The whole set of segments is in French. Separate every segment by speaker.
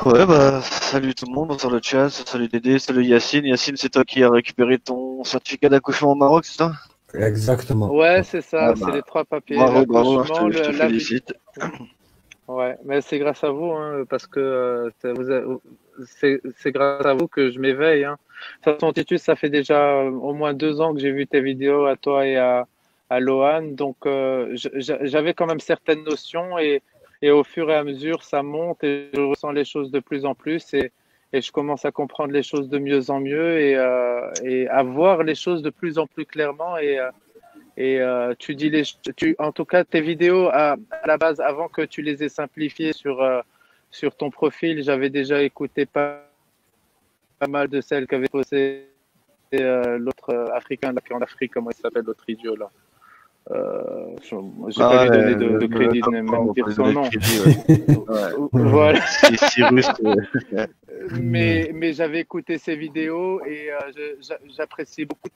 Speaker 1: Ouais, bah, salut tout le monde sur le chat, salut Dédé, salut Yacine. Yacine, c'est toi qui as récupéré ton certificat d'accouchement au Maroc, c'est ça?
Speaker 2: Exactement.
Speaker 3: Ouais, c'est
Speaker 1: Ah
Speaker 3: ça, c'est
Speaker 1: bah,
Speaker 3: les trois papiers,
Speaker 1: bravo, bravo, hein,
Speaker 3: l'accouchement,
Speaker 1: je te
Speaker 3: la vie.
Speaker 1: félicite.
Speaker 3: Ouais, mais c'est grâce à vous, hein, parce que c'est grâce à vous que je m'éveille, hein. De toute façon, Titus, ça fait déjà au moins 2 ans que j'ai vu tes vidéos à toi et à Lohan, donc j'avais quand même certaines notions et au fur et à mesure, ça monte et je ressens les choses de plus en plus et je commence à comprendre les choses de mieux en mieux et à voir les choses de plus en plus clairement et tu dis en tout cas, tes vidéos à la base, avant que tu les aies simplifiées sur ton profil, j'avais déjà écouté pas mal de celles qu'avait posté l'autre Africain là, qui est en Afrique, comment il s'appelle l'autre idiot là. J'ai pas
Speaker 1: Ah,
Speaker 3: lui donner de
Speaker 1: le
Speaker 3: crédit,
Speaker 1: docteur,
Speaker 3: même
Speaker 1: on va
Speaker 3: dire
Speaker 1: pas lui
Speaker 3: son
Speaker 1: donner de
Speaker 3: nom.
Speaker 1: crédit, ouais. Ouais.
Speaker 3: Voilà.
Speaker 1: Cyrus,
Speaker 3: Mais j'avais écouté ces vidéos et j'apprécie beaucoup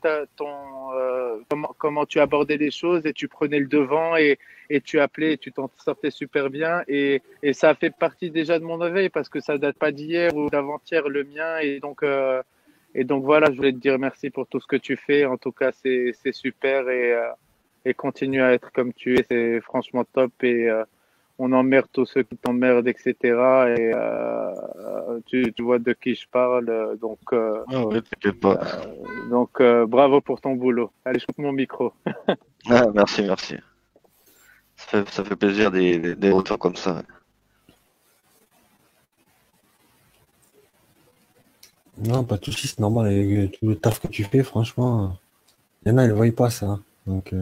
Speaker 3: comment tu abordais les choses et tu prenais le devant et tu appelais et tu t'en sortais super bien et ça a fait partie déjà de mon éveil parce que ça date pas d'hier ou d'avant-hier le mien et donc voilà, je voulais te dire merci pour tout ce que tu fais. En tout cas, c'est super et continue à être comme tu es, c'est franchement top et on emmerde tous ceux qui t'emmerdent, etc. Et tu vois de qui je parle.
Speaker 1: ah ouais, t'inquiète pas.
Speaker 3: Bravo pour ton boulot. Allez, je coupe mon micro.
Speaker 1: Ah, merci, merci. Ça fait plaisir des retours comme ça.
Speaker 2: Non, pas de soucis, c'est normal. Avec tout le taf que tu fais, franchement, il y en a, ils ne voient pas ça. Donc,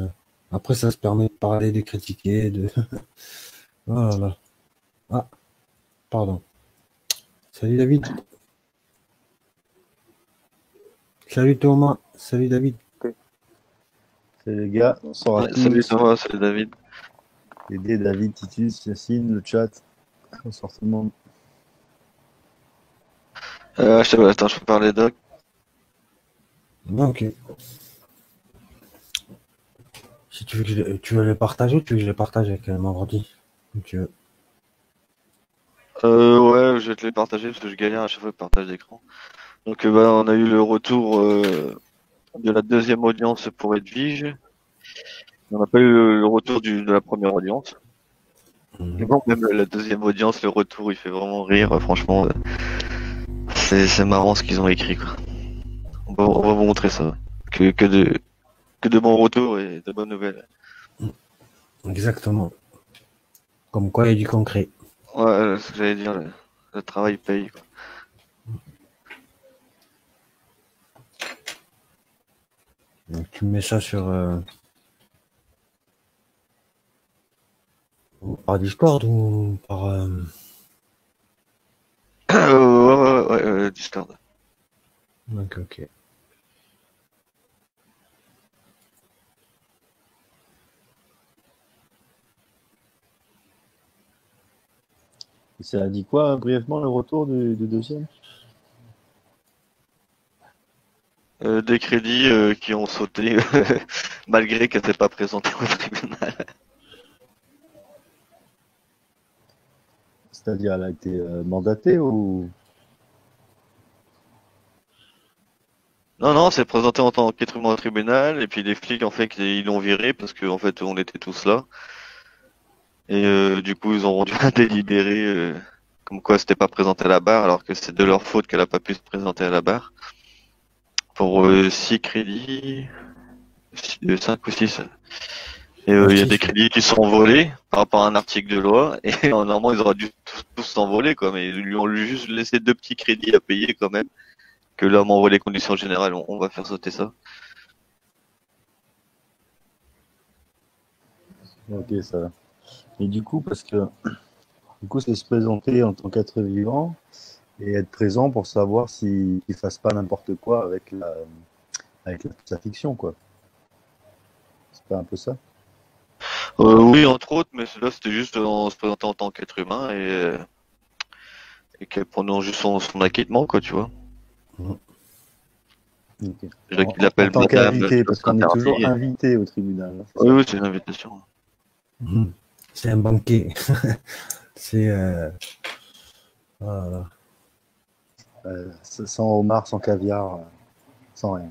Speaker 2: après, ça se permet de parler, de critiquer, de. Voilà. Ah, pardon. Salut David. Salut Thomas. Salut David.
Speaker 4: Salut les gars, bonsoir à
Speaker 1: Ouais, salut
Speaker 4: tous.
Speaker 1: Thomas, salut David.
Speaker 4: Dédé, David, Titus, Yacine, le chat. Bonsoir tout le monde.
Speaker 1: Attends, je peux parler doc.
Speaker 2: Non, ok. Si tu veux tu veux les partager ou tu veux que je les partage avec mon ordi? Comme tu veux.
Speaker 1: Ouais, je vais te les partager parce que je galère à chaque fois de partage d'écran. Donc, bah, on a eu le retour de la deuxième audience pour Edwige. On n'a pas eu le retour de la première audience. Mais
Speaker 2: Mhm.
Speaker 1: bon, même la deuxième audience, le retour, il fait vraiment rire. Franchement, c'est marrant ce qu'ils ont écrit, quoi. On va vous montrer ça. Que de bons retours et de bonnes nouvelles.
Speaker 2: Exactement. Comme quoi, il y a du concret.
Speaker 1: Ouais, ce que j'allais dire, le travail paye, quoi.
Speaker 2: Donc, tu mets ça sur par Discord ou par.
Speaker 1: Ouais, Discord.
Speaker 2: Donc, ok.
Speaker 4: Et ça a dit quoi brièvement le retour du deuxième?
Speaker 1: Des crédits qui ont sauté malgré qu'elle s'est pas présentée au tribunal.
Speaker 4: C'est-à-dire elle a été mandatée ou...
Speaker 1: Non, non, c'est présenté en tant qu'être humain au tribunal, et puis les flics, en fait, ils l'ont viré parce qu'en fait, on était tous là. Et du coup, ils ont rendu un délibéré comme quoi c'était pas présenté à la barre, alors que c'est de leur faute qu'elle a pas pu se présenter à la barre. Pour 6 crédits, 5 ou 6. Et il y a des
Speaker 2: Six, ouais.
Speaker 1: crédits qui sont volés par rapport à un article de loi, et normalement, ils auraient dû tous s'envoler, quoi, mais ils lui ont juste laissé 2 petits crédits à payer quand même, que là, m'envoie les conditions générales, on va faire sauter ça.
Speaker 4: Ok, ça va. Et du coup, parce que du coup, c'est se présenter en tant qu'être vivant et être présent pour savoir s'il ne fasse pas n'importe quoi avec sa fiction, quoi. C'est pas un peu ça?
Speaker 1: Oui, entre autres, mais là, c'était juste en se présentant en tant qu'être humain et qu'elle prenait juste son acquittement, quoi, tu vois.
Speaker 4: Ok.
Speaker 1: Déjà qu'il appelle
Speaker 4: En tant
Speaker 1: madame,
Speaker 4: qu'invité,
Speaker 1: chose
Speaker 4: parce qu'on est toujours
Speaker 1: interdit.
Speaker 4: invité au tribunal, hein, c'est
Speaker 1: Oui,
Speaker 4: ça?
Speaker 1: oui, c'est une invitation.
Speaker 2: Mhm. C'est un banquet. C'est Voilà.
Speaker 4: Sans homard, sans caviar, sans rien.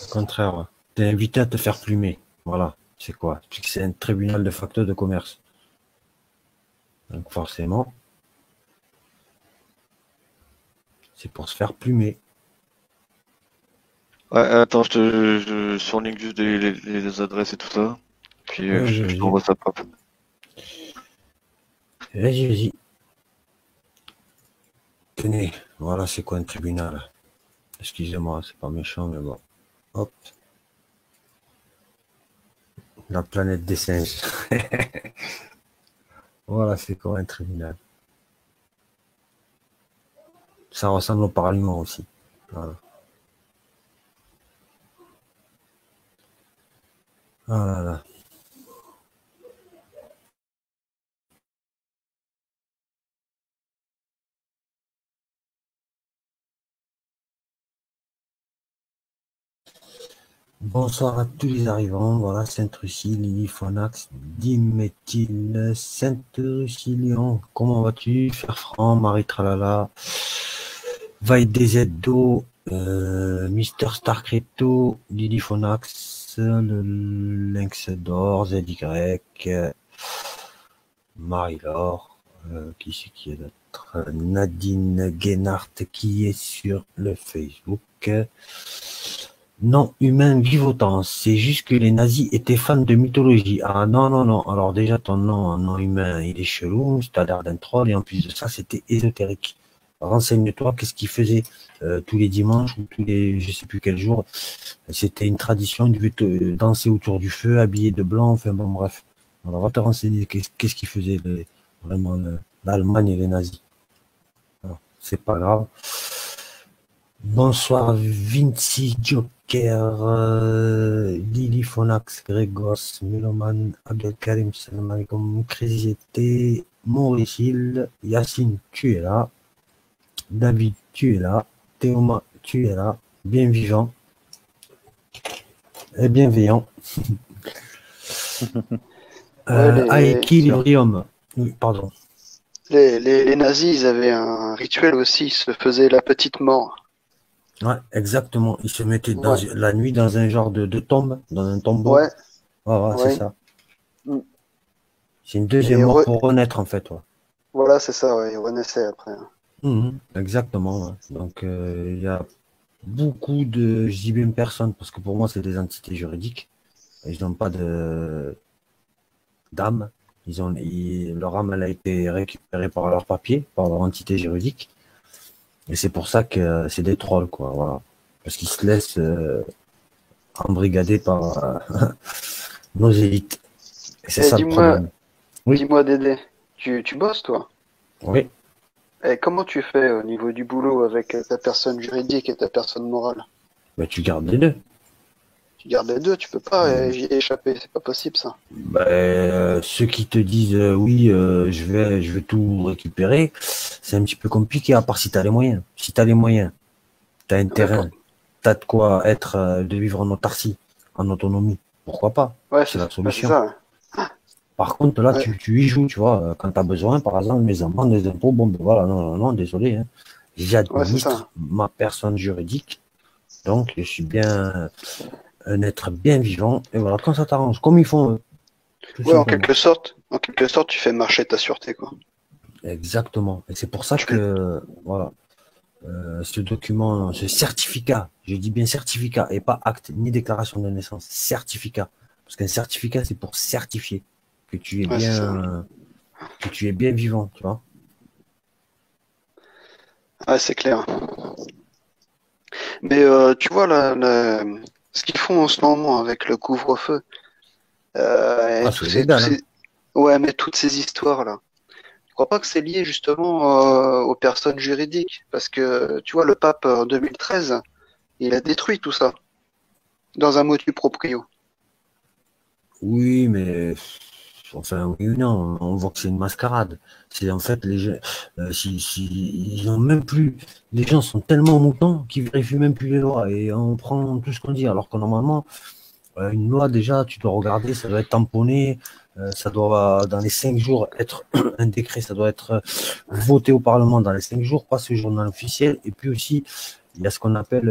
Speaker 2: Au contraire, t'es invité à te faire plumer. Voilà. C'est quoi? C'est un tribunal de facto de commerce. Donc forcément, c'est pour se faire plumer.
Speaker 1: Ouais, attends, je surligne juste les adresses et tout ça. Puis
Speaker 2: Vas-y,
Speaker 1: je
Speaker 2: vas-y.
Speaker 1: t'envoie ça pas.
Speaker 2: Vas-y, vas-y. Tenez, voilà c'est quoi un tribunal. Excusez-moi, c'est pas méchant, mais bon. Hop. La planète des singes. Voilà c'est quoi un tribunal. Ça ressemble au Parlement aussi. Voilà. Ah là là. Bonsoir à tous les arrivants. Voilà, Sainte-Russie, Lily, Phonax, Diméthyle, Sainte-Russie-Lyon. Comment vas-tu? Fer franc, Marie Tralala, Vaille DZO, Mister Star Crypto, Lily Phonax, le Lynx d'Or, ZY, Marie-Laure, qui c'est qui est d'autre? Nadine Guénart qui est sur le Facebook. Non humain vivotant, c'est juste que les nazis étaient fans de mythologie. Ah non, non, non. Alors déjà, ton nom, non humain, il est chelou, t'as l'air d'un troll, et en plus de ça, c'était ésotérique. Renseigne-toi, qu'est-ce qu'ils faisaient tous les dimanches ou tous les, je sais plus quel jour. C'était une tradition, ils devaient danser autour du feu, habillés de blanc, enfin bon, bref. Alors, va te renseigner, qu'est-ce qu'ils faisaient vraiment l'Allemagne et les nazis. Alors, c'est pas grave. Bonsoir Vinci Joker, Lily Phonax, Grégos, Miloman, Abdelkarim, salam alaikum, Crazy ET, Maurice Hill, Yacine, tu es là, David, tu es là, Théoma, tu es là, bien vivant et bienveillant. Aequilibrium, oui, pardon.
Speaker 5: Les nazis, ils avaient un rituel aussi, ils se faisaient la petite mort.
Speaker 2: Ouais, exactement. Ils se mettaient
Speaker 5: Ouais.
Speaker 2: la nuit dans un genre de tombe, dans un tombeau.
Speaker 5: Ouais,
Speaker 2: Voilà, c'est
Speaker 5: ouais.
Speaker 2: ça.
Speaker 5: Mm.
Speaker 2: C'est une deuxième
Speaker 5: Et
Speaker 2: mort pour renaître, en fait. Ouais.
Speaker 5: voilà, c'est ça, ouais, ils renaissaient après.
Speaker 2: Exactement. Ouais. Donc, il y a beaucoup de, je dis bien personne, parce que pour moi, c'est des entités juridiques. Ils n'ont pas d'âme. Leur âme, elle a été récupérée par leur papier, par leur entité juridique. Et c'est pour ça que c'est des trolls, quoi. Voilà. Parce qu'ils se laissent embrigader par nos élites. Et c'est ça le problème. Oui.
Speaker 5: Dis-moi, Dédé, tu bosses, toi?
Speaker 2: Oui.
Speaker 5: Et comment tu fais au niveau du boulot avec ta personne juridique et ta personne morale?
Speaker 2: Ben, tu gardes les deux.
Speaker 5: Tu gardes les deux, tu peux pas y échapper, c'est pas possible ça.
Speaker 2: Ben, ceux qui te disent oui, je vais tout récupérer, c'est un petit peu compliqué, à part si tu as les moyens. Si tu as les moyens, tu as un terrain, tu as de quoi de vivre en autarcie, en autonomie. Pourquoi pas?
Speaker 5: Ouais,
Speaker 2: c'est la solution.
Speaker 5: C'est ça.
Speaker 2: Par contre, là, tu y joues, tu vois, quand tu as besoin, par exemple, mes amendes, les impôts, bon, ben voilà, non, désolé. Hein. J'administre ma personne juridique, donc je suis bien un être bien vivant, et voilà, quand ça t'arrange, comme ils font eux.
Speaker 5: Ouais, en quelque sorte, tu fais marcher ta sûreté, quoi.
Speaker 2: Exactement. Et c'est pour ça que, voilà, ce document, ce certificat, je dis bien certificat, et pas acte, ni déclaration de naissance, certificat. Parce qu'un certificat, c'est pour certifier que tu es bien vivant, tu vois.
Speaker 5: Ouais, c'est clair. Mais tu vois, ce qu'ils font en ce moment avec le couvre-feu, ouais, mais toutes ces histoires-là, je crois pas que c'est lié justement aux personnes juridiques, parce que tu vois, le pape en 2013, il a détruit tout ça dans un motu proprio.
Speaker 2: Oui, mais enfin oui ou non, on voit que c'est une mascarade. C'est en fait les gens, ils ont même plus, les gens sont tellement moutons qu'ils vérifient même plus les lois et on prend tout ce qu'on dit, alors que normalement Une loi, déjà, tu dois regarder, ça doit être tamponné, ça doit, dans les 5 jours, être un décret, ça doit être voté au Parlement dans les 5 jours, pas ce journal officiel. Et puis aussi, il y a ce qu'on appelle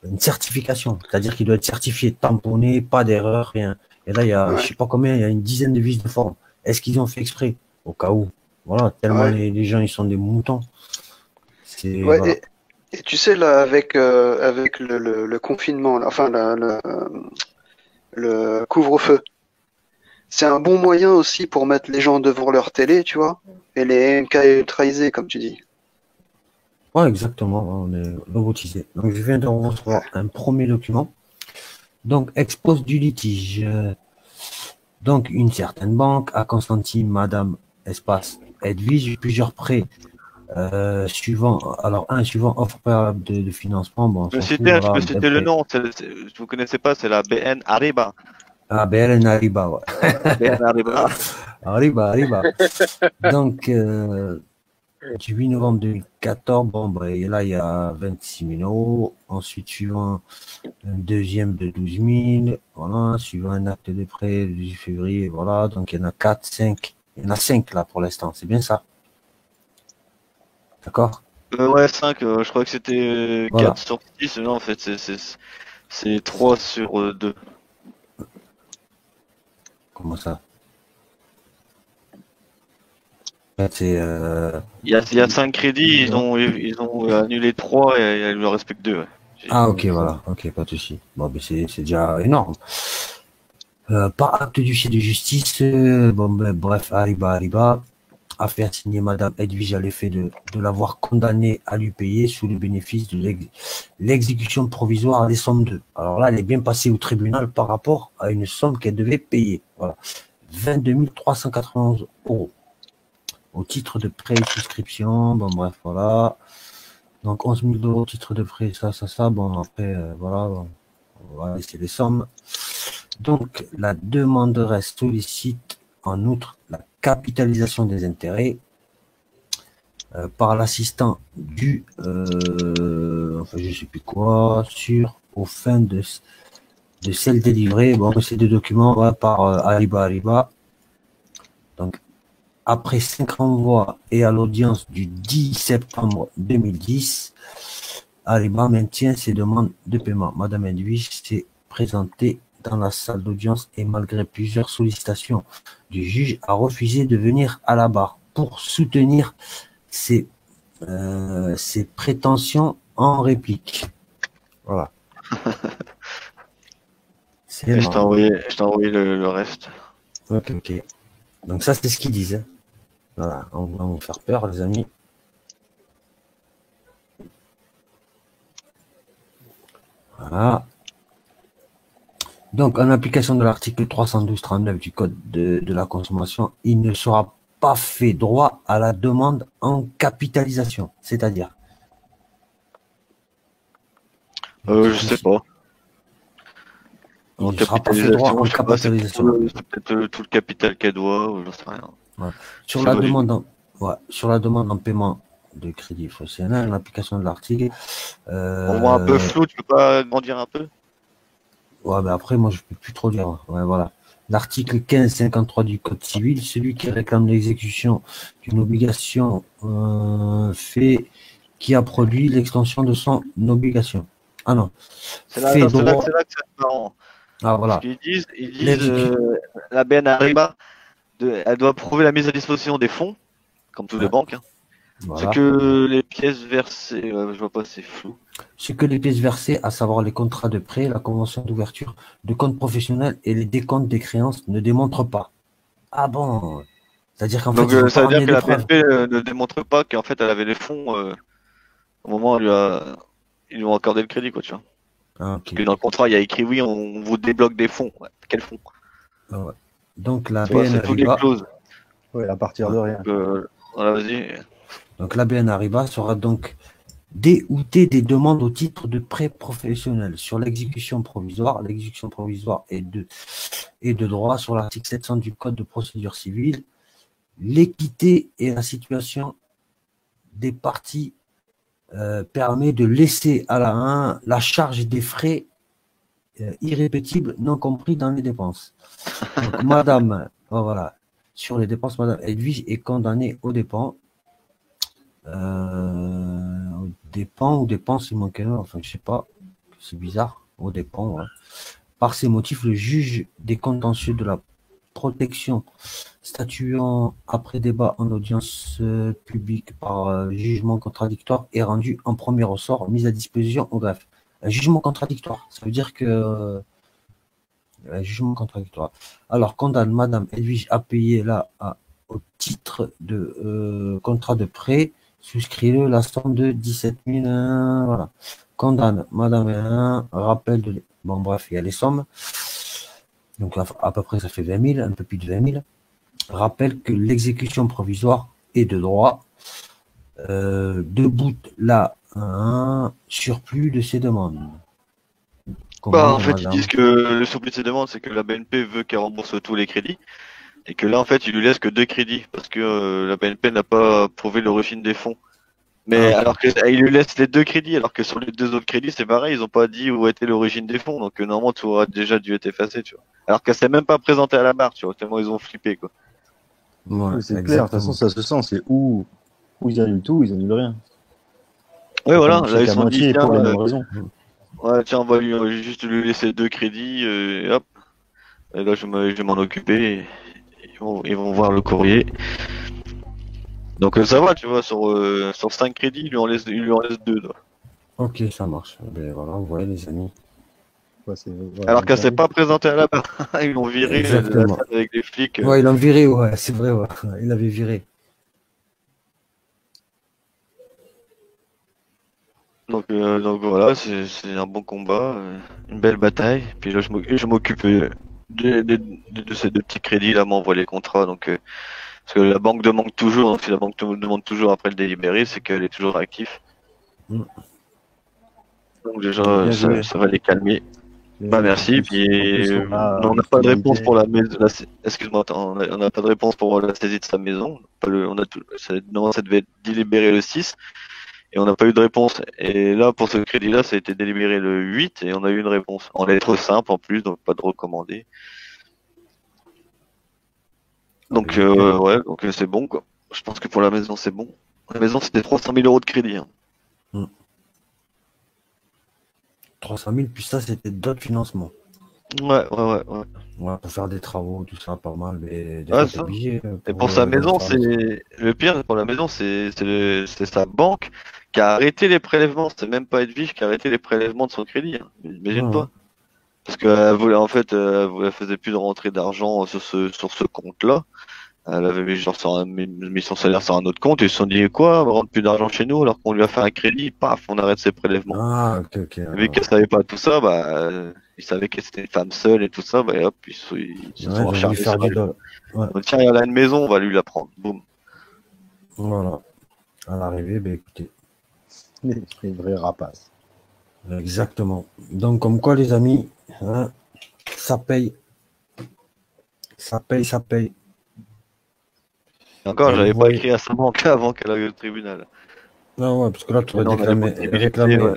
Speaker 2: une certification, c'est-à-dire qu'il doit être certifié, tamponné, pas d'erreur, rien. Et là, il y a, je sais pas combien, il y a une dizaine de vices de forme. Est-ce qu'ils ont fait exprès? Au cas où. Voilà, tellement
Speaker 5: Ouais.
Speaker 2: les gens, ils sont des moutons. C'est,
Speaker 5: Ouais,
Speaker 2: voilà.
Speaker 5: et tu sais, là, avec le confinement, là, enfin, le couvre-feu, c'est un bon moyen aussi pour mettre les gens devant leur télé, tu vois, et les neutraliser, comme tu dis.
Speaker 2: Ouais, exactement, on est robotisé. Donc, je viens de recevoir un premier document. Donc, expose du litige. Donc, une certaine banque a consenti Madame Espace Edwige plusieurs prêts suivant. Alors, un suivant offre préalable de financement. Bon, on
Speaker 1: Je peux
Speaker 2: s'en fout,
Speaker 1: citer, je
Speaker 2: voilà,
Speaker 1: peux
Speaker 2: un
Speaker 1: citer le
Speaker 2: prêt.
Speaker 1: nom. Vous connaissez pas, c'est la BN Ariba.
Speaker 2: Ah, BLN Ariba, ouais.
Speaker 1: BN Ariba.
Speaker 2: Arriba, arriba. Donc, du 8 novembre 2014, bon, bah, et là, il y a 26 000 euros. Ensuite, suivant un deuxième de 12 000. Voilà, suivant un acte de prêt du 18 février. Voilà, donc il y en a 4, 5. Il y en a 5 là pour l'instant, c'est bien ça. D'accord?
Speaker 1: Ouais, 5, je crois que c'était
Speaker 2: Voilà.
Speaker 1: 4 sur 6. Non, en fait, c'est 3 sur 2.
Speaker 2: Comment ça? En fait, c'est.
Speaker 1: Il y a 5 crédits, ils ont annulé 3 et il leur respecte 2. Ouais.
Speaker 2: Ah, ok, voilà. Ok, pas de souci. Bon, mais c'est déjà énorme. Par acte d'huissier de justice, bon, ben, bref, arriba. Affaire signée Madame Edwige à l'effet de l'avoir condamné à lui payer sous le bénéfice de l'exécution provisoire des sommes de. Alors là, elle est bien passée au tribunal par rapport à une somme qu'elle devait payer. Voilà. 22 391 euros. Au titre de prêt et souscription. Bon, bref, voilà. Donc 11 000 euros au titre de prêt, ça. Bon, après, voilà. On va laisser les sommes. Donc, la demanderesse sollicite en outre la capitalisation des intérêts par l'assistant du, enfin je sais plus quoi, aux fins de celle délivrée. Bon, c'est des documents par Ariba. Donc, après 5 renvois et à l'audience du 10 septembre 2010, Ariba maintient ses demandes de paiement. Madame Edwige s'est présentée dans la salle d'audience et malgré plusieurs sollicitations du juge a refusé de venir à la barre pour soutenir ses prétentions en réplique. Voilà. C'est
Speaker 1: Je t'ai envoyé le reste.
Speaker 2: Ok. Donc ça, c'est ce qu'ils disent. Hein. Voilà, on va vous faire peur, les amis. Voilà. Donc, en application de l'article 312-39 du Code de la consommation, il ne sera pas fait droit à la demande en capitalisation. C'est-à-dire
Speaker 1: Je sais pas.
Speaker 2: il ne sera pas fait droit en capitalisation.
Speaker 1: C'est peut-être tout le capital qu'elle doit, ou j'en sais rien.
Speaker 2: Ouais. Sur la demande en paiement de crédit fonctionnel, en application de l'article.
Speaker 1: On voit un peu flou, tu peux pas grandir un peu?
Speaker 2: Ouais, mais après, moi, je peux plus trop dire. Ouais, voilà. L'article 1553 du Code civil, celui qui réclame l'exécution d'une obligation qui a produit l'extension de son obligation. Ah non.
Speaker 1: C'est là que c'est marrant.
Speaker 2: Ah voilà.
Speaker 1: Parce qu'ils disent la BN Ariba, elle doit prouver la mise à disposition des fonds, comme toutes les banques. Hein.
Speaker 2: Voilà.
Speaker 1: C'est que les pièces versées, je vois pas, c'est flou.
Speaker 2: Ce que les pièces versées, à savoir les contrats de prêt, la convention d'ouverture de compte professionnel et les décomptes des créances ne démontrent pas. Ah bon? C'est-à-dire qu'en fait,
Speaker 1: donc ça veut dire que la PNP ne démontre pas qu'en fait elle avait les fonds au moment où ils lui ont accordé le crédit, quoi, tu vois.
Speaker 2: Ah, okay.
Speaker 1: Parce que dans le contrat, il y a écrit oui, on vous débloque des fonds. Ouais. Quels fonds?
Speaker 2: Ah, ouais. Donc la
Speaker 1: BN c'est toutes les clauses.
Speaker 4: Oui, à partir de rien.
Speaker 1: Voilà, vas-y.
Speaker 2: Donc la BN Ariba sera donc déoutée des demandes au titre de prêt professionnel sur l'exécution provisoire. L'exécution provisoire est de droit sur l'article 700 du Code de procédure civile. L'équité et la situation des parties permet de laisser à la charge des frais irrépétibles non compris dans les dépenses. Donc, madame, voilà, sur les dépenses, madame Edwige est condamnée aux dépens. Aux dépens ou dépenses, il manquait un, enfin, je sais pas, c'est bizarre, aux dépens, voilà. Par ces motifs, le juge des contentieux de la protection, statuant après débat en audience publique par jugement contradictoire, est rendu en premier ressort, mise à disposition au greffe. Un jugement contradictoire, ça veut dire que un jugement contradictoire. Alors, condamne Madame Edwige à payer là, au titre de contrat de prêt, souscrit-le la somme de 17 000, voilà. Condamne Madame rappel de... Bon, bref, il y a les sommes. Donc, à peu près, ça fait 20 000, un peu plus de 20 000. Rappelle que l'exécution provisoire est de droit. Debout là, un surplus de ses demandes.
Speaker 1: Bah, en fait, ils disent que le surplus de ses demandes, c'est que la BNP veut qu'elle rembourse tous les crédits. Et que là, en fait, il lui laisse que 2 crédits. Parce que la BNP n'a pas prouvé l'origine des fonds. Mais alors que il lui laisse les 2 crédits, alors que sur les 2 autres crédits, c'est pareil, ils ont pas dit où était l'origine des fonds. Donc normalement, tout aurait déjà dû être effacé, tu vois. Alors qu'elle s'est même pas présentée à la barre, tu vois, tellement ils ont flippé, quoi.
Speaker 2: Ouais,
Speaker 4: c'est clair, de toute façon, ça se sent, c'est où ils annulent tout, ils annulent rien.
Speaker 1: Ouais, voilà, là ils se sont dit, tiens,
Speaker 4: pour les mêmes raisons.
Speaker 1: Ouais, tiens, on va juste lui laisser 2 crédits, et hop. Et là, je vais m'en occuper, et ils vont voir le courrier. Donc ça va, tu vois, sur 5 crédits, il lui en laisse 2, là.
Speaker 2: Ok, ça marche. Ben voilà, vous voyez les amis.
Speaker 4: Ouais,
Speaker 1: alors qu'elle s'est pas présentée à la barre. Ils l'ont viré de la salle avec les flics.
Speaker 2: Ouais, ils l'ont viré, ouais, c'est vrai, ouais. Il l'avait viré.
Speaker 1: Donc voilà, c'est un bon combat, une belle bataille. Puis là, je m'occupe de ces 2 petits crédits, là, m'envoie les contrats. Donc, parce que la banque demande toujours, donc si la banque demande toujours après le délibéré, c'est qu'elle est toujours active. Donc déjà, ça va les calmer. Bah merci, puis on n'a pas de réponse pour la maison. Excuse-moi, on n'a pas de réponse pour la saisie de sa maison. Non, ça devait être délibéré le 6 et on n'a pas eu de réponse. Et là, pour ce crédit-là, ça a été délibéré le 8 et on a eu une réponse en lettres simples en plus, donc pas de recommandé. Donc ouais, donc c'est bon quoi. Je pense que pour la maison c'est bon. La maison c'était 300 000 € de crédit. Hein.
Speaker 2: 300 000, puis ça c'était d'autres financements.
Speaker 1: Ouais.
Speaker 2: Ouais, pour faire des travaux, tout ça, pas mal. Mais
Speaker 1: ouais, ça. Et pour sa maison, c'est le pire pour la maison, c'est sa banque qui a arrêté les prélèvements. C'est même pas Edwige qui a arrêté les prélèvements de son crédit. Hein. Imagine pas. Parce qu'elle voulait en fait, elle faisait plus de rentrée d'argent sur ce compte-là. Elle avait mis son salaire sur un autre compte et ils se sont dit quoi, on rentre plus d'argent chez nous alors qu'on lui a fait un crédit, paf, on arrête ses prélèvements.
Speaker 2: Ah, ok.
Speaker 1: Vu qu'elle savait pas tout ça, bah, ils savaient qu'elle était une femme seule et tout ça, bah, hop, ils se sont rechargés sur elle. Donc, tiens, elle a une maison, on va lui la prendre. Boum.
Speaker 2: Voilà. À l'arrivée, ben écoutez.
Speaker 4: Les vrais rapaces.
Speaker 2: Exactement. Donc, comme quoi, les amis, hein, ça paye. Ça paye.
Speaker 1: Et encore, j'avais pas écrit à sa banque avant qu'elle aille au tribunal.
Speaker 2: Non, ouais, parce que là, tu aurais réclamé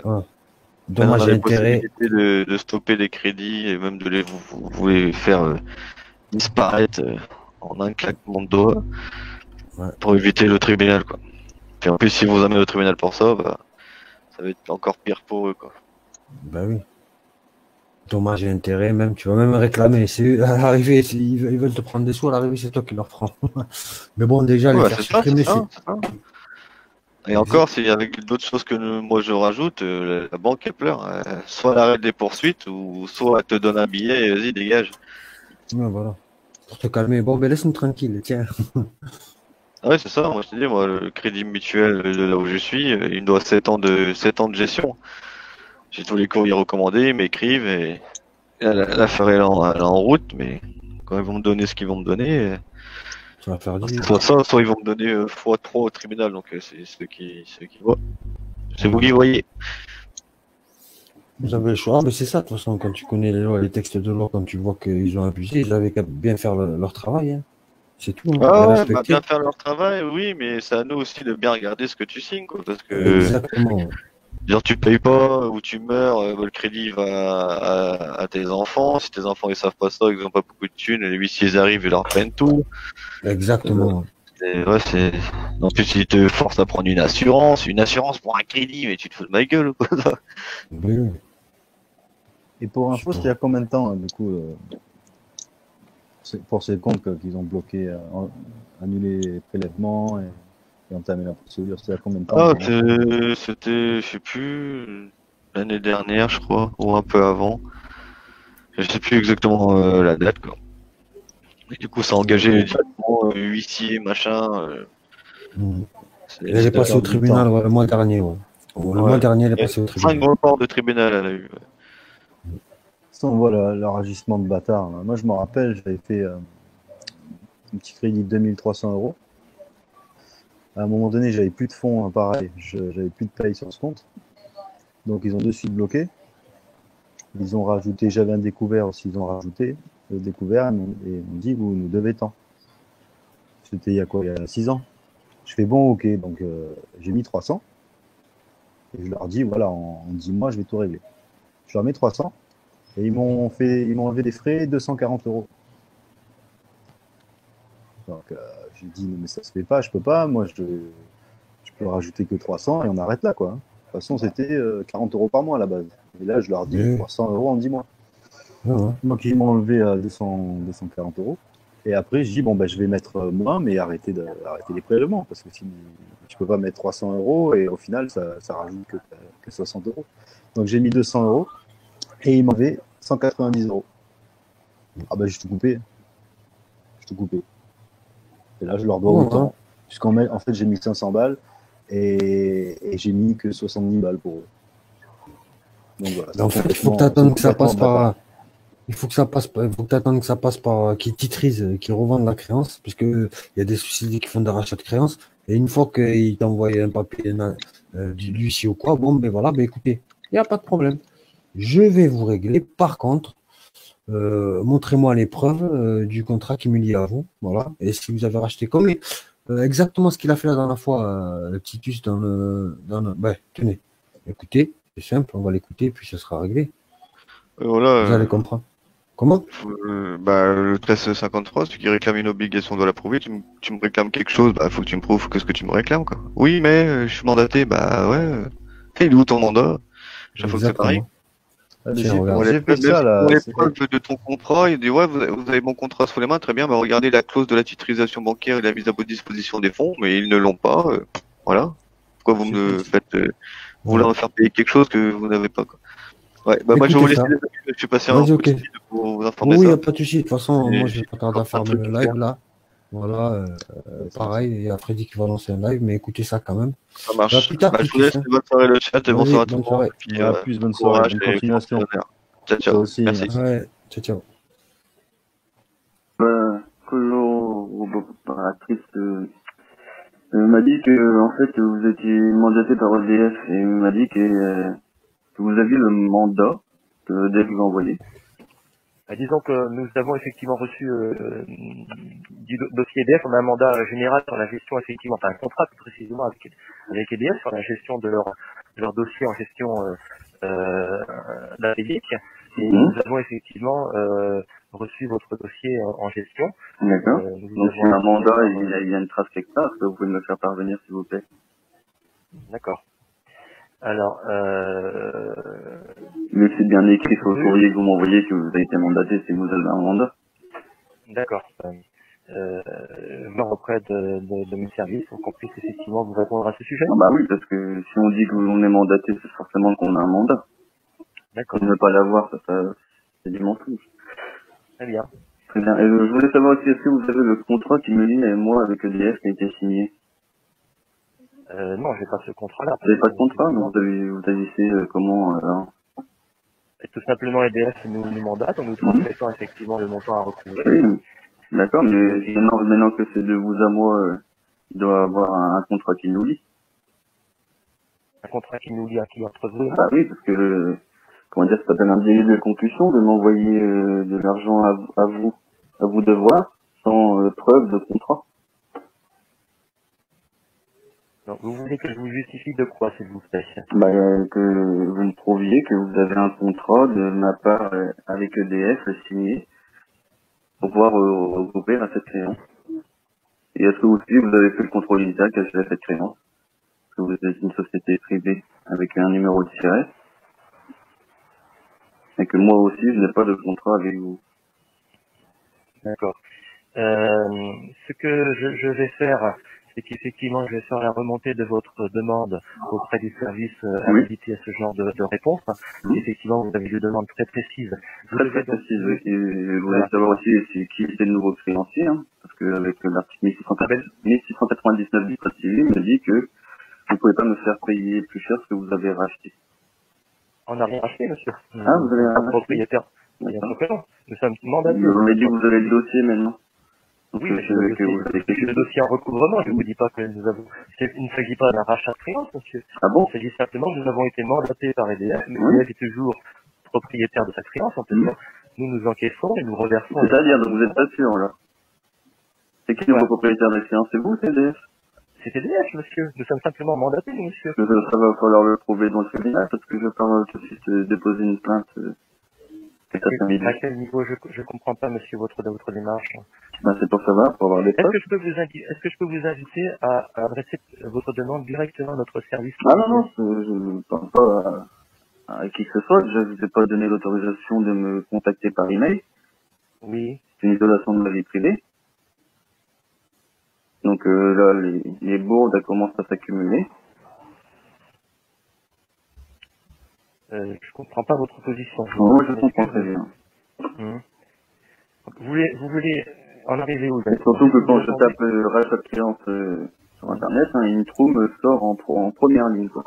Speaker 2: dommage et intérêt.
Speaker 1: De stopper les crédits et même de vous les faire disparaître en un claquement de doigts pour éviter le tribunal, quoi. Puis en plus, si vous amenez au tribunal pour ça, bah, ça va être encore pire pour eux, quoi.
Speaker 2: Bah oui. Dommage et intérêt, même, tu vas même réclamer. C'est à l'arrivée, ils veulent te prendre des sous, à l'arrivée, c'est toi qui leur prends. Mais bon, déjà, les faire supprimer, c'est.
Speaker 1: Et encore, s'il y avait d'autres choses que moi je rajoute, la banque elle pleure. Soit elle arrête les poursuites, ou soit elle te donne un billet et vas-y, dégage.
Speaker 2: Ouais, voilà. Pour te calmer. Bon, ben laisse-nous tranquille, tiens.
Speaker 1: Ouais, c'est ça. Moi, je te dis, le crédit mutuel de là où je suis, il me doit 7 ans de gestion. J'ai tous les courriers recommandés, ils m'écrivent et l'affaire est en route, mais quand ils vont me donner ce qu'ils vont me donner,
Speaker 2: ça va faire
Speaker 1: soit ils vont me donner x3 au tribunal, donc c'est ceux qui voient. C'est vous qui voyez.
Speaker 2: Vous avez le choix, mais c'est ça, de toute façon, quand tu connais les lois, les textes de loi, quand tu vois qu'ils ont abusé, ils avaient qu'à bien faire leur travail. Hein. C'est tout.
Speaker 1: Ah ouais, bien faire leur travail, oui, mais c'est à nous aussi de bien regarder ce que tu signes, quoi, parce que.
Speaker 2: Exactement.
Speaker 1: Genre tu payes pas ou tu meurs, le crédit va à tes enfants. Si tes enfants ils savent pas ça, ils ont pas beaucoup de thunes, et les huissiers ils arrivent, ils leur prennent tout.
Speaker 2: Exactement.
Speaker 1: Ouais, c'est. Ensuite ils te forcent à prendre une assurance pour un crédit, mais tu te fous de ma gueule quoi.
Speaker 2: Oui, oui.
Speaker 4: Et pour
Speaker 2: Je sais
Speaker 4: info,
Speaker 2: pas.
Speaker 4: c'était il y a combien de temps, du coup, pour ces comptes qu'ils ont bloqué, annulé les prélèvements et entamé la procédure? C'était il y a combien de temps
Speaker 1: Ah,
Speaker 4: environ?
Speaker 1: c'était, je sais plus, l'année dernière, je crois, ou un peu avant. Je sais plus exactement la date, quoi. Et du coup, ça a engagé directement huissier, machin.
Speaker 2: Mm. Et elle est
Speaker 1: C'était
Speaker 2: passée au
Speaker 4: Perdre du
Speaker 2: tribunal
Speaker 4: temps.
Speaker 2: ouais, le mois dernier. Ouais. Le mois
Speaker 1: ouais.
Speaker 2: dernier, elle est
Speaker 1: Et
Speaker 2: passée au
Speaker 1: 5
Speaker 2: tribunal.
Speaker 1: reports de tribunal, elle a eu. Ouais.
Speaker 4: Ça, on voit leur agissement de bâtard, là. Moi, je me rappelle, j'avais fait un petit crédit de 2300 euros. À un moment donné, j'avais plus de fonds, hein, pareil. J'avais plus de paye sur ce compte. Donc, ils ont de suite bloqué. Ils ont rajouté, j'avais un découvert aussi, ils ont rajouté le découvert et m'ont dit, vous nous devez tant. C'était il y a quoi? Il y a 6 ans. Je fais bon, ok. Donc, j'ai mis 300. Et je leur dis, voilà, en 10 mois, je vais tout régler. Je leur mets 300. Et ils m'ont enlevé des frais 240 euros. Donc, j'ai dit, non, mais ça se fait pas, je peux pas. Moi, je peux rajouter que 300 et on arrête là, quoi. De toute façon, c'était 40 euros par mois à la base. Et là, je leur dis
Speaker 2: Oui.
Speaker 4: 300 euros en 10 mois.
Speaker 2: Ouais, ouais.
Speaker 4: Donc, ils m'ont enlevé à 240 euros. Et après, je dis, bon, ben, je vais mettre moins, mais arrêter les prélèvements. Parce que sinon, je peux pas mettre 300 euros et au final, ça rajoute que 60 euros. Donc, j'ai mis 200 euros et ils m'enlevaient 190 euros. Ah ben, j'ai tout coupé. J'ai tout coupé. Et là, je leur dois
Speaker 2: Ouais,
Speaker 4: autant.
Speaker 2: ouais.
Speaker 4: En fait, j'ai mis 500 balles et j'ai mis que 70 balles pour eux. Donc voilà,
Speaker 2: Mais en fait, il faut que tu attendes que ça passe
Speaker 4: bâtard.
Speaker 2: par. Il faut que ça passe, il faut que t'attendes que ça passe par qui titrise, qui revendent la créance, puisque il y a des sociétés qui font des rachats de créances. Et une fois qu'ils t'envoient un papier du l'huissier ou quoi, bon, ben voilà, ben écoutez, il n'y a pas de problème. Je vais vous régler. Par contre, montrez-moi les preuves du contrat qui me lie à vous. Voilà. Et si vous avez racheté comme exactement ce qu'il a fait la dernière fois, le Titus ben, tenez, écoutez, c'est simple, on va l'écouter, puis ce sera réglé.
Speaker 1: Voilà,
Speaker 2: Vous allez comprendre. Comment?
Speaker 1: bah, le 1353, celui qui réclame une obligation doit la prouver. Tu me réclames quelque chose, bah, faut que tu me prouves que ce que tu me réclames, quoi. Oui, mais je suis mandaté, bah ouais. Il est où ton mandat? Chaque fois que c'est pareil.
Speaker 2: Exactement.
Speaker 4: Ah, mais
Speaker 2: Tiens, regarde.
Speaker 4: j'ai fait
Speaker 1: Même
Speaker 4: ça
Speaker 1: si
Speaker 4: là.
Speaker 1: pour les preuves de ton contrat, il dit ouais, vous avez mon contrat sous les mains, très bien, bah regardez la clause de la titrisation bancaire et la mise à votre disposition des fonds, mais ils ne l'ont pas. Voilà. Pourquoi vous me faites vouloir me faire payer quelque chose que vous n'avez pas, quoi. Ouais, bah moi je vais vous
Speaker 2: Écoutez
Speaker 1: laisser,
Speaker 2: ça.
Speaker 1: les amis, je suis passé un
Speaker 2: Vas-y,
Speaker 1: coup de
Speaker 2: ok.
Speaker 1: fil pour vous informer
Speaker 2: Oui, il n'y
Speaker 1: ça.
Speaker 2: a pas de souci. De toute façon,
Speaker 1: Et
Speaker 2: moi, je vais pas tarder à
Speaker 1: un
Speaker 2: fermer
Speaker 1: truc
Speaker 2: le
Speaker 1: à faire.
Speaker 2: live là. Voilà, pareil. Il y a Freddy qui va lancer un live, mais écoutez ça quand même.
Speaker 1: Ça
Speaker 2: À
Speaker 1: marche.
Speaker 2: plus tard,
Speaker 1: Bah, je vous laisse,
Speaker 2: Titus, hein.
Speaker 1: bonne soirée le chat et bonsoir
Speaker 2: Vas-y,
Speaker 1: à tout
Speaker 2: bonne
Speaker 1: le monde.
Speaker 2: soirée.
Speaker 1: Et puis,
Speaker 4: À plus, bonne soirée,
Speaker 1: courage
Speaker 4: bonne
Speaker 1: et
Speaker 4: continuation.
Speaker 1: ciao,
Speaker 4: Toi
Speaker 1: ciao.
Speaker 4: aussi.
Speaker 1: Merci.
Speaker 2: Ouais, ciao, ciao.
Speaker 6: Collaboratrice m'a dit que en fait vous étiez mandaté par EDF et m'a dit que vous aviez le mandat que EDF vous a envoyé.
Speaker 7: Disons que nous avons effectivement reçu du dossier EDF, on a un mandat général sur la gestion effectivement, enfin un contrat plus précisément avec EDF sur la gestion de leur dossier en gestion stratégique. Et nous avons effectivement reçu votre dossier en gestion.
Speaker 6: D'accord. Donc c'est un mandat et il y a une trace quelque part. Est-ce que vous pouvez me le faire parvenir s'il vous plaît?
Speaker 7: D'accord. Alors,
Speaker 6: mais c'est bien écrit sur le courrier que vous m'envoyez que vous avez été mandaté, c'est que vous avez un mandat.
Speaker 7: D'accord. Voir auprès de mes services pour qu'on puisse effectivement vous répondre à ce sujet.
Speaker 6: Ah bah oui, parce que si on dit que l'on est mandaté, c'est forcément qu'on a un mandat.
Speaker 7: D'accord.
Speaker 6: Ne pas l'avoir, ça c'est du mensonge.
Speaker 7: Très bien.
Speaker 6: Très bien. Et je voulais savoir aussi, est-ce que vous avez le contrat qui me lie à moi avec EDF qui a été signé?
Speaker 7: Non, j'ai pas ce contrat-là.
Speaker 6: Vous n'avez pas de contrat, mais vous agissez comment
Speaker 7: tout simplement, EDF nous mandate, nous transmettons effectivement le montant à recouvrer.
Speaker 6: Oui, d'accord, mais maintenant que c'est de vous à moi, il doit avoir un contrat qui nous lie.
Speaker 7: Un contrat qui nous lie à qui entre vous?
Speaker 6: Ah oui, parce que, comment dire, ça s'appelle un délit de concussion de m'envoyer de l'argent à vous devoir, sans preuve de contrat.
Speaker 7: Donc, vous voulez que je vous justifie de quoi, s'il vous plaît?
Speaker 6: Bah, que vous me prouviez que vous avez un contrat de ma part avec EDF signé pour pouvoir regrouper à cette créance. Et est-ce que aussi vous avez fait le contrôle initial qu'a fait cette créance? Parce que vous êtes une société privée avec un numéro de siret et que moi aussi je n'ai pas de contrat avec vous.
Speaker 7: D'accord. Ce que je vais faire, c'est qu'effectivement, je vais faire la remontée de votre demande auprès du service habilité à ce genre de réponse. Effectivement, vous avez des demandes très précises. Vous
Speaker 6: Très
Speaker 7: devez donc...
Speaker 6: précise. Et je voulais
Speaker 7: Voilà.
Speaker 6: savoir aussi qui était le nouveau créancier, hein, parce que avec l'article 1699 du Code civil me dit que vous ne pouvez pas me faire payer plus cher ce que vous avez racheté.
Speaker 7: On n'a rien acheté, monsieur.
Speaker 6: Ah, vous avez
Speaker 7: Nous
Speaker 6: un
Speaker 7: sommes propriétaires. Bien sûr que non. Nous sommes mandatés.
Speaker 6: Vous m'avez dit que vous avez le dossier maintenant. Donc,
Speaker 7: Oui, mais
Speaker 6: je savais que vous avez
Speaker 7: c'est le dossier en recouvrement. Je ne vous dis pas que nous avons... Il ne s'agit pas d'un rachat de créance, monsieur.
Speaker 6: Ah bon?
Speaker 7: Il s'agit simplement que nous avons été mandatés par EDF. Mais
Speaker 6: Oui.
Speaker 7: EDF est toujours propriétaire de sa créance, en fait. Nous encaissons et nous reversons.
Speaker 6: C'est-à-dire, donc vous n'êtes pas sûr, là. C'est qui le nouveau propriétaire des créances? C'est vous, c'est EDF?
Speaker 7: C'est EDF, monsieur. Nous sommes simplement mandatés, monsieur.
Speaker 6: Ça va falloir le prouver dans le tribunal, parce que je pars tout de suite déposer une plainte cet après-midi.
Speaker 7: À quel niveau? Je comprends pas, monsieur, votre démarche.
Speaker 6: Ben, c'est pour savoir, pour avoir des preuves.
Speaker 7: Est-ce que je peux vous inviter à adresser votre demande directement à notre service?
Speaker 6: Ah non, je ne parle pas à qui que ce soit. Je ne vous ai pas donné l'autorisation de me contacter par email.
Speaker 7: Oui.
Speaker 6: C'est une isolation de ma vie privée. Donc là, les bourdes commencent à s'accumuler.
Speaker 7: Je comprends pas votre position.
Speaker 6: Moi, je comprends très bien.
Speaker 7: Vous voulez en arriver où?
Speaker 6: Et surtout que quand je tape rachat de créance sur Internet, une trou me sort en première ligne, quoi.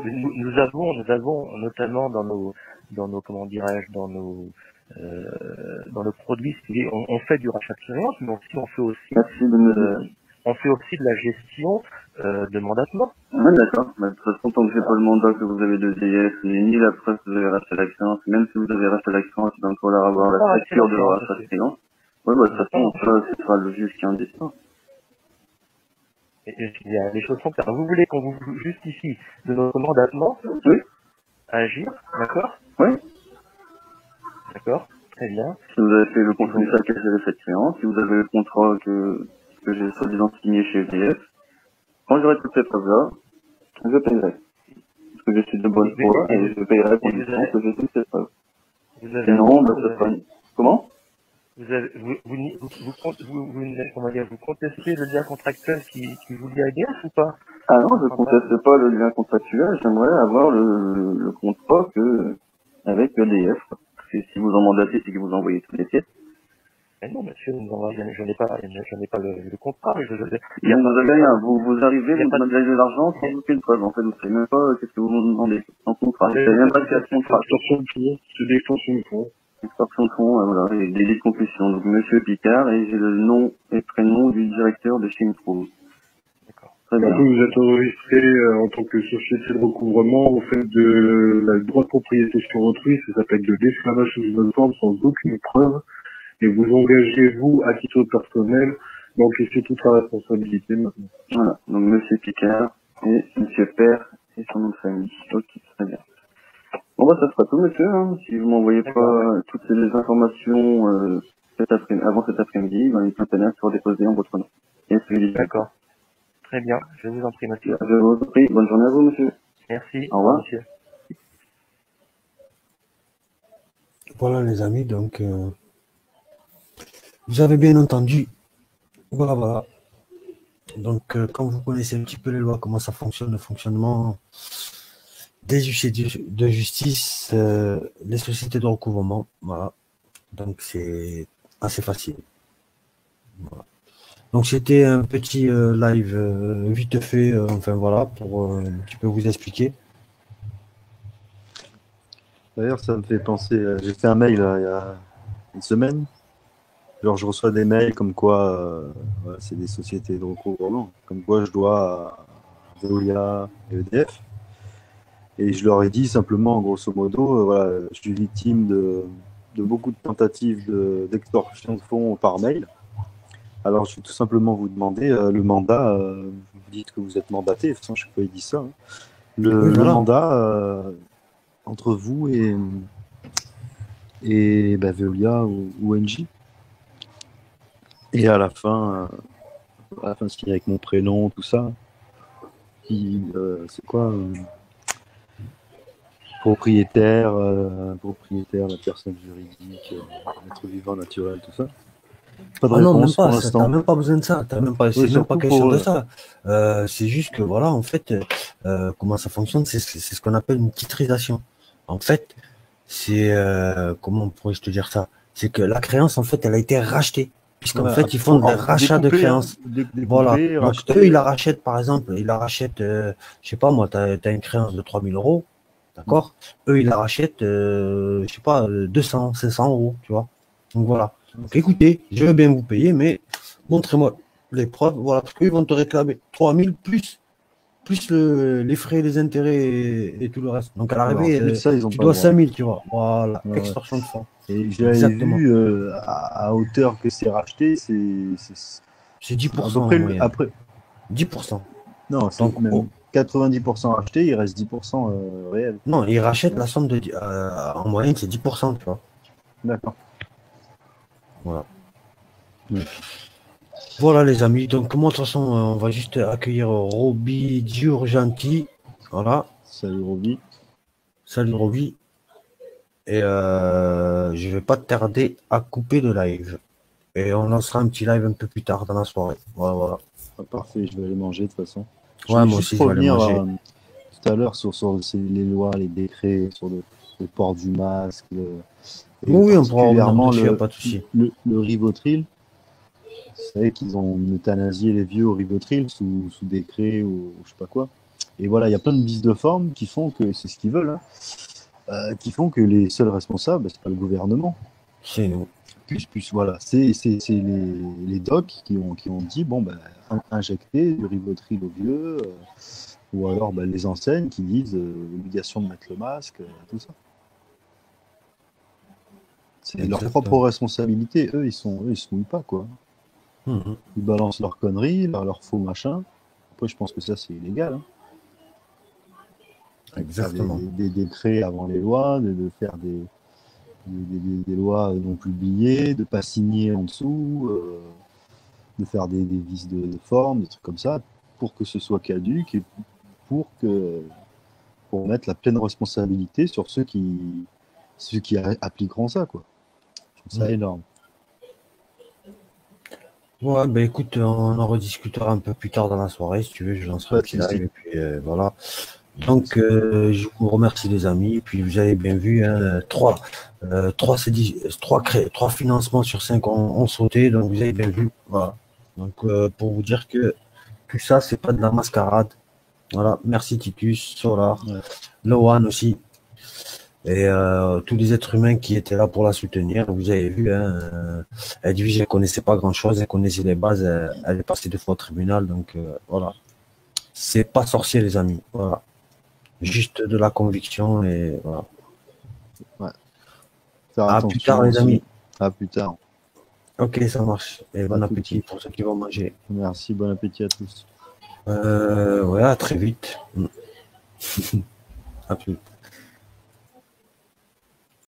Speaker 7: Nous avons notamment dans nos comment dirais-je, dans nos produits, on fait du rachat de créance, mais on fait aussi de la gestion de mandatement.
Speaker 6: Oui, d'accord. De toute façon, tant que j'ai pas le mandat que vous avez de DF, ni la preuve que vous avez racheté la créance, même si vous avez racheté la créance, il va encore avoir la facture de rachat de créance. Oui, de toute façon, ce sera le juge qui en décide.
Speaker 7: Les choses sont claires. Vous voulez qu'on vous justifie de notre mandatement?
Speaker 6: Oui.
Speaker 7: Agir, d'accord?
Speaker 6: Oui.
Speaker 7: D'accord, très bien.
Speaker 6: Si vous avez fait le contrôle initial qu'a fait cette créance, si vous avez le contrat que j'ai soi-disant signé chez EDF, quand j'aurai toutes ces preuves-là, je paierai. Parce que je suis de bonne foi et je paierai à condition que j'ai toutes ces preuves. Sinon, ça sera... Comment?
Speaker 7: Vous contestez le lien contractuel qui vous lie à EDF ou pas?
Speaker 6: Ah non, je ne conteste pas le lien contractuel, j'aimerais avoir le contrat avec EDF. Parce que si vous en mandatez, c'est que vous envoyez toutes les pièces.
Speaker 7: Mais non, monsieur, je n'ai pas le contrat.
Speaker 6: Vous n'avez rien, vous arrivez, vous demandez de l'argent sans aucune preuve. En fait, vous ne savez même pas qu'est-ce que vous me demandez. Sans contrat. Vous ne savez même pas qu'il y a de contrat.
Speaker 2: C'est d'extorsion de fonds.
Speaker 6: Extorsion de fonds, voilà, et délit de concussion. Donc, monsieur Picard, et j'ai le nom et prénom du directeur de chez Impro.
Speaker 7: D'accord.
Speaker 6: Très bien.
Speaker 2: Vous êtes enregistré en tant que société de recouvrement, vous faites de la droit de propriété sur autrui, ça s'appelle de l'esclavage sous une forme sans aucune preuve, et vous engagez, vous, à titre personnel, d'encaisser toute la responsabilité maintenant.
Speaker 6: Voilà, donc monsieur Picard et monsieur Père et son nom de famille. Ok, très bien. Bon bah ça sera tout monsieur, hein. Si vous m'envoyez pas toutes ces informations avant cet après-midi, les partenaires seront déposés en votre nom.
Speaker 7: D'accord. Très bien, je vous en prie monsieur.
Speaker 6: Je vous en prie, bonne journée à vous monsieur.
Speaker 7: Merci.
Speaker 6: Au revoir.
Speaker 7: Monsieur.
Speaker 2: Voilà les amis, donc vous avez bien entendu. Voilà. Donc comme vous connaissez un petit peu les lois, comment ça fonctionne, le fonctionnement des huissiers de justice, les sociétés de recouvrement, voilà. Donc c'est assez facile. Voilà. Donc c'était un petit live vite fait, enfin voilà, pour un petit peu vous expliquer.
Speaker 4: D'ailleurs, ça me fait penser, j'ai fait un mail il y a une semaine. Genre, je reçois des mails comme quoi, c'est des sociétés de recouvrement, comme quoi je dois à Veolia et EDF. Et je leur ai dit simplement, grosso modo, voilà, je suis victime de beaucoup de tentatives d'extorsion de fonds par mail, Alors, je vais tout simplement vous demander le mandat. Vous dites que vous êtes mandaté. De toute façon, je sais pas, il dit ça. Hein.
Speaker 2: Oui,
Speaker 4: Le
Speaker 2: voilà.
Speaker 4: mandat entre vous et bah, Veolia ou NJ. Et à la fin, c'est avec mon prénom, tout ça. C'est quoi propriétaire, la personne juridique, être vivant naturel, tout ça. Pas de
Speaker 2: Ah non, même
Speaker 4: réponse pour
Speaker 2: pas, ça, t'as
Speaker 4: l'instant.
Speaker 2: même pas besoin de ça,
Speaker 4: Oui,
Speaker 2: c'est même pas
Speaker 4: surtout
Speaker 2: question
Speaker 4: pour.
Speaker 2: de ça. C'est juste que voilà, en fait, comment ça fonctionne, c'est ce qu'on appelle une titrisation. En fait, c'est comment pourrais-je te dire ça? C'est que la créance, en fait, elle a été rachetée. Puisqu'en
Speaker 4: Voilà,
Speaker 2: fait, ils font des rachats de
Speaker 4: découper, hein,
Speaker 2: créances. Voilà.
Speaker 4: découper,
Speaker 2: Donc
Speaker 4: racheter.
Speaker 2: eux, ils la rachètent, par exemple, ils la rachètent, je sais pas moi, t'as une créance de 3 000 euros, d'accord? Eux, ils la rachètent, je sais pas, 200, 500 euros, tu vois. Donc voilà. Donc écoutez, je veux bien vous payer, mais montrez-moi les preuves, voilà, parce qu'ils vont te réclamer 3 000 plus les frais, les intérêts et tout le reste. Donc à
Speaker 4: Alors,
Speaker 2: l'arrivée,
Speaker 4: plus ça, ils n'ont
Speaker 2: tu
Speaker 4: pas le
Speaker 2: dois
Speaker 4: droit.
Speaker 2: 5 000, tu vois. Voilà,
Speaker 4: Ouais, ouais.
Speaker 2: extorsion de fonds.
Speaker 4: Et j'avais
Speaker 2: Exactement.
Speaker 4: vu à hauteur que c'est racheté, c'est
Speaker 2: C'est
Speaker 4: à
Speaker 2: 10%
Speaker 4: peu
Speaker 2: en
Speaker 4: près.
Speaker 2: moyenne.
Speaker 4: Après,
Speaker 2: 10%.
Speaker 4: non, c'est
Speaker 2: Donc,
Speaker 4: même 90% racheté, il reste 10% réel.
Speaker 2: non, ils rachètent
Speaker 4: Ouais.
Speaker 2: la somme en moyenne, c'est 10%, tu vois.
Speaker 4: D'accord.
Speaker 2: Voilà.
Speaker 4: Ouais.
Speaker 2: Voilà, les amis. Donc, moi, de toute façon, on va juste accueillir Roby Diurgenti. Voilà.
Speaker 4: Salut Roby.
Speaker 2: Salut, Roby. Et je vais pas tarder à couper le live. Et on lancera un petit live un peu plus tard dans la soirée. Voilà, voilà.
Speaker 4: Ah, parfait, je vais aller manger de toute façon. Je
Speaker 2: Ouais,
Speaker 4: voulais
Speaker 2: moi
Speaker 4: juste
Speaker 2: aussi, je vais aller
Speaker 4: revenir
Speaker 2: manger.
Speaker 4: tout à l'heure sur les lois, les décrets, sur le port du masque, et
Speaker 2: Oui, on pourra revenir
Speaker 4: particulièrement
Speaker 2: dessus, y a pas de souci.
Speaker 4: le Rivotril. Vous savez qu'ils ont euthanasié les vieux au Rivotril sous décret ou je sais pas quoi. Et voilà, il y a plein de vices de forme qui font que, c'est ce qu'ils veulent, hein, qui font que les seuls responsables, c'est pas le gouvernement.
Speaker 2: C'est nous.
Speaker 4: Plus voilà, c'est les docs qui ont dit, bon, ben, injecter du Rivotril aux vieux, ou alors ben, les enseignes qui disent l'obligation de mettre le masque, tout ça. C'est leur
Speaker 2: Exactement.
Speaker 4: propre responsabilité. Eux, ils se mouillent pas, quoi.
Speaker 2: Mhm.
Speaker 4: Ils balancent leurs conneries, leurs faux machins. Après, je pense que ça, c'est illégal. Hein. De faire
Speaker 2: Exactement.
Speaker 4: des décrets avant les lois, de faire des lois non publiées, de pas signer en dessous, de faire des vices de forme, des trucs comme ça, pour que ce soit caduque et pour mettre la pleine responsabilité sur ceux qui appliqueront ça, quoi. Je trouve ça énorme.
Speaker 2: Ouais, ben écoute, on en rediscutera un peu plus tard dans la soirée, si tu veux, je lancerai un petit live, et puis voilà. Donc, je vous remercie les amis, puis vous avez bien vu, hein, trois financements sur 5 ont sauté, donc vous avez bien vu, voilà. Donc, pour vous dire que tout ça, c'est pas de la mascarade. Voilà, merci Titus, Solar,
Speaker 4: Ouais.
Speaker 2: Loan aussi. Et tous les êtres humains qui étaient là pour la soutenir, vous avez vu, hein, Edwige, elle connaissait pas grand-chose, elle connaissait les bases, elle est passée 2 fois au tribunal, donc voilà. C'est pas sorcier, les amis, voilà. Juste de la conviction, et voilà.
Speaker 4: Ouais. Faire
Speaker 2: À
Speaker 4: attention
Speaker 2: plus tard, les
Speaker 4: aussi.
Speaker 2: amis.
Speaker 4: À plus tard.
Speaker 2: Ok, ça marche. Et bon appétit pour ceux qui vont manger.
Speaker 4: Merci, bon appétit à tous.
Speaker 2: Ouais, à très vite. À plus.